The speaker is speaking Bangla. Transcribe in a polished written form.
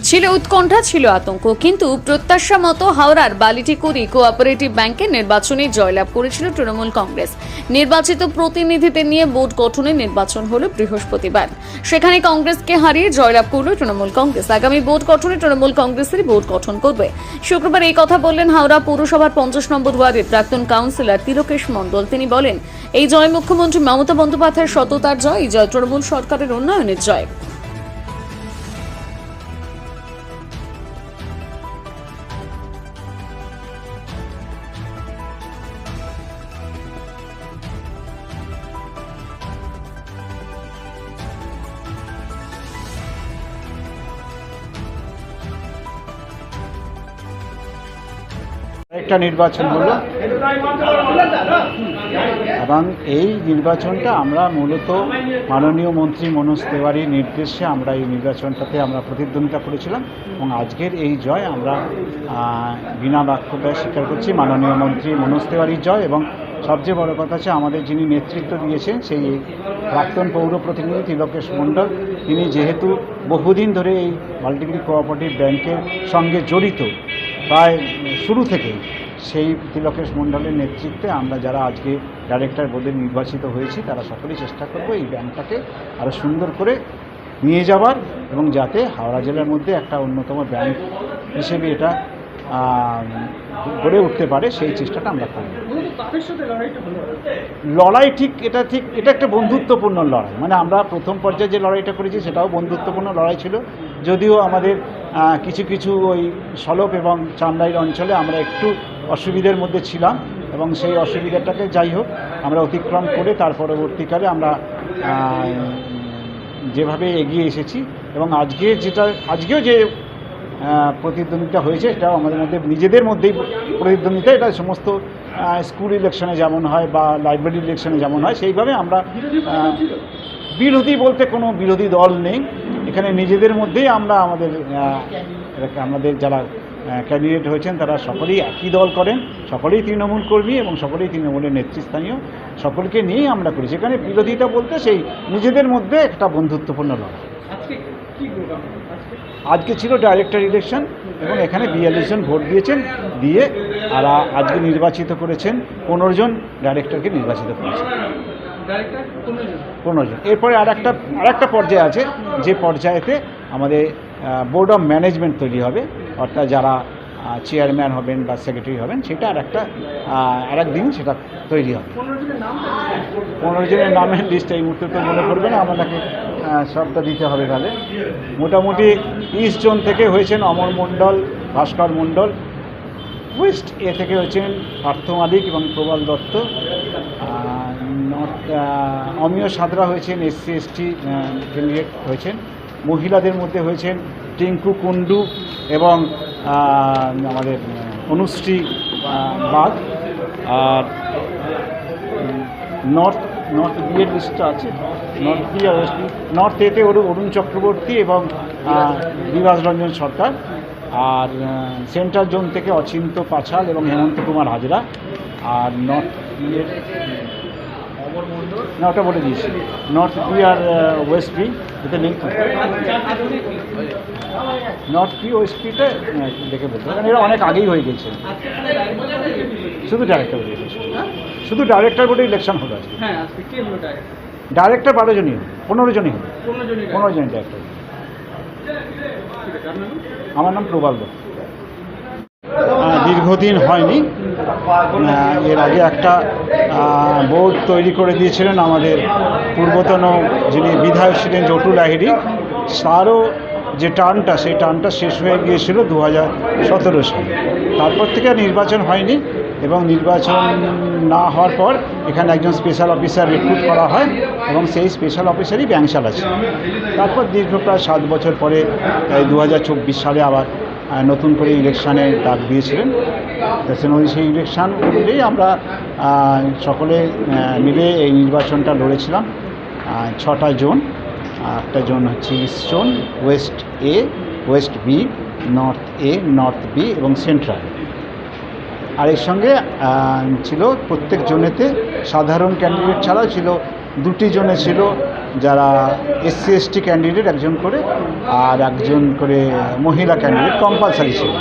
ছিল উৎকণ্ঠা, ছিল আতঙ্ক, কিন্তু প্রত্যাশা মতো হাওড়ার বালিটিকুড়ি কোঅপারেটিভ ব্যাংকের নির্বাচনে জয়লাভ করেছিল তৃণমূল কংগ্রেস। নির্বাচিত প্রতিনিধিদের নিয়ে বোর্ড গঠনের নির্বাচন হলো বৃহস্পতিবার। সেখানে কংগ্রেসকে হারিয়ে জয়লাভ করল তৃণমূল কংগ্রেস। আগামী বোর্ড গঠনে তৃণমূল কংগ্রেসেরই বোর্ড গঠন করবে। শুক্রবার এই কথা বললেন হাওড়া পৌরসভার 50 নম্বর ওয়ার্ডের প্রাক্তন কাউন্সিলর তিলকেশ মণ্ডল। তিনি বলেন, এই জয় মুখ্যমন্ত্রী মমতা বন্দ্যোপাধ্যায়ের সততার জয়, এই জয় তৃণমূল সরকারের উন্নয়নের জয়। একটা নির্বাচন হলো এবং এই নির্বাচনটা আমরা মূলত মাননীয় মন্ত্রী মনোজ তেওয়ারির নির্দেশে আমরা এই নির্বাচনটাতে আমরা প্রতিদ্বন্দ্বিতা করেছিলাম এবং আজকের এই জয় আমরা বিনা বাক্যটায় স্বীকার করছি। মাননীয় মন্ত্রী মনোজ তেওয়ারির জয় এবং সবচেয়ে বড় কথা হচ্ছে আমাদের যিনি নেতৃত্ব দিয়েছেন সেই প্রাক্তন পৌর প্রতিনিধি তিলকেশ মণ্ডল, তিনি যেহেতু বহুদিন ধরে এই বালিটিকুড়ি কোঅপারেটিভ ব্যাংকের সঙ্গে জড়িত প্রায় শুরু থেকেই, সেই তিলকেশ মণ্ডলের নেতৃত্বে আমরা যারা আজকে ডাইরেক্টর বোর্ডে নির্বাচিত হয়েছি তারা সকলেই চেষ্টা করব এই ব্যাংকটাকে আরও সুন্দর করে নিয়ে যাবার এবং যাতে হাওড়া জেলার মধ্যে একটা অন্যতম ব্যাংক হিসেবে এটা গড়ে উঠতে পারে, সেই চেষ্টাটা আমরা করব। লড়াই এটা একটা বন্ধুত্বপূর্ণ লড়াই, মানে আমরা প্রথম পর্যায়ে যে লড়াইটা করেছি সেটাও বন্ধুত্বপূর্ণ লড়াই ছিল, যদিও আমাদের কিছু ওই সলপ এবং চান্দাইল অঞ্চলে আমরা একটু অসুবিধার মধ্যে ছিলাম এবং সেই অসুবিধাটাকে যাই হোক আমরা অতিক্রম করে তার পরবর্তীকালে আমরা যেভাবে এগিয়ে এসেছি এবং আজকেও যে প্রতিদ্বন্দ্বিতা হয়েছে এটাও আমাদের মধ্যে নিজেদের মধ্যেই প্রতিদ্বন্দ্বিতা। এটা সমস্ত স্কুল ইলেকশনে যেমন হয় বা লাইব্রেরি ইলেকশনে যেমন হয় সেইভাবে আমরা বিরোধী বলতে কোনো বিরোধী দল নেই এখানে, নিজেদের মধ্যেই আমরা আমাদের যারা ক্যান্ডিডেট হয়েছেন তারা সকলেই একই দল করেন, সকলেই তৃণমূল কর্মী এবং সকলেই তৃণমূলের নেতৃস্থানীয়, সকলকে নিয়েই আমরা করি। সেখানে বিরোধিতা বলতে সেই নিজেদের মধ্যে একটা বন্ধুত্বপূর্ণ লড়াই। আজকে ছিল ডাইরেক্টর ইলেকশন এবং এখানে 42 জন ভোট দিয়েছেন, দিয়ে আর আজকে নির্বাচিত করেছেন 15 জন ডাইরেক্টরকে নির্বাচিত করেছেন 15 জন। এরপরে আর একটা পর্যায়ে আছে, যে পর্যায়েতে আমাদের বোর্ড অফ ম্যানেজমেন্ট তৈরি হবে, অর্থাৎ যারা চেয়ারম্যান হবেন বা সেক্রেটারি হবেন সেটা আর একদিন সেটা তৈরি হবে। 15 জনের নামের লিস্ট এই মুহূর্তে তো মনে পড়বে না, আমাদেরকে সবটা দিতে হবে। তাহলে মোটামুটি ইস্ট জোন থেকে হয়েছেন অমর মণ্ডল, ভাস্কর মণ্ডল, ওয়েস্ট এ থেকে হয়েছেন পার্থ মালিক এবং প্রবাল দত্ত, অমিয় সাদরা হয়েছেন SC/ST ক্যান্ডিডেট হয়েছেন, মহিলাদের মধ্যে হয়েছেন টিঙ্কু কুন্ডু এবং আমাদের অনুশ্রী বাগ, আর নর্থ বি এর লিস্টটা আছে, নর্থ বি আর ওয়েস্ট বি। নর্থ এতে অরুণ চক্রবর্তী এবং বিভাস রঞ্জন সরকার, আর সেন্ট্রাল জোন থেকে অচিন্ত পাছাল এবং হেমন্ত কুমার হাজরা, আর নর্থ বি এর না ওটা বলে দিয়েছি, নর্থ বি আর ওয়েস্ট বি এতে নেই। নর্থ বি ওয়েস্ট বিটা দেখে বলতে কারণ এরা অনেক আগেই হয়ে গেছে, শুধু ডাইরেক্টর বোর্ডে ইলেকশন, শুধু ডাইরেক্টর বোর্ডে ইলেকশন হলো আজকে। ডাইরেক্টর 12 জনই হলো, 15 জনই হলো, 15 জনই ডাইরেক্টর। আমার নাম প্রবাল দত্ত। দীর্ঘদিন হয়নি, এর আগে একটা বোর্ড তৈরি করে দিয়েছিলেন আমাদের পূর্বতন যিনি বিধায়ক ছিলেন জটু লাহিড়ী, তারও যে টার্মটা সেই টার্মটা শেষ হয়ে গিয়েছিল 2017 সালে। তারপর থেকে নির্বাচন হয়নি এবং নির্বাচন না হওয়ার পর এখানে একজন স্পেশাল অফিসার রিক্রুট করা হয় এবং সেই স্পেশাল অফিসারই ব্যাংক চালাচ্ছে। তারপর দীর্ঘ প্রায় 7 বছর পরে 2024 সালে আবার নতুন করে ইলেকশানে ডাক দিয়েছিলেন। সেই ইলেকশান অনুযায়ী আমরা সকলে মিলে এই নির্বাচনটা লড়েছিলাম। 6টা জোন, একটা জোন হচ্ছে ইস্ট জোন, ওয়েস্ট এ, ওয়েস্ট বি, নর্থ এ, নর্থ বি এবং সেন্ট্রাল। আর এর সঙ্গে ছিল প্রত্যেক জোনেতে সাধারণ ক্যান্ডিডেট ছাড়াও ছিল দুটি জনে ছিল যারা SC ST ক্যান্ডিডেট একজন করে, আর একজন করে মহিলা ক্যান্ডিডেট কম্পালসারি ছিল।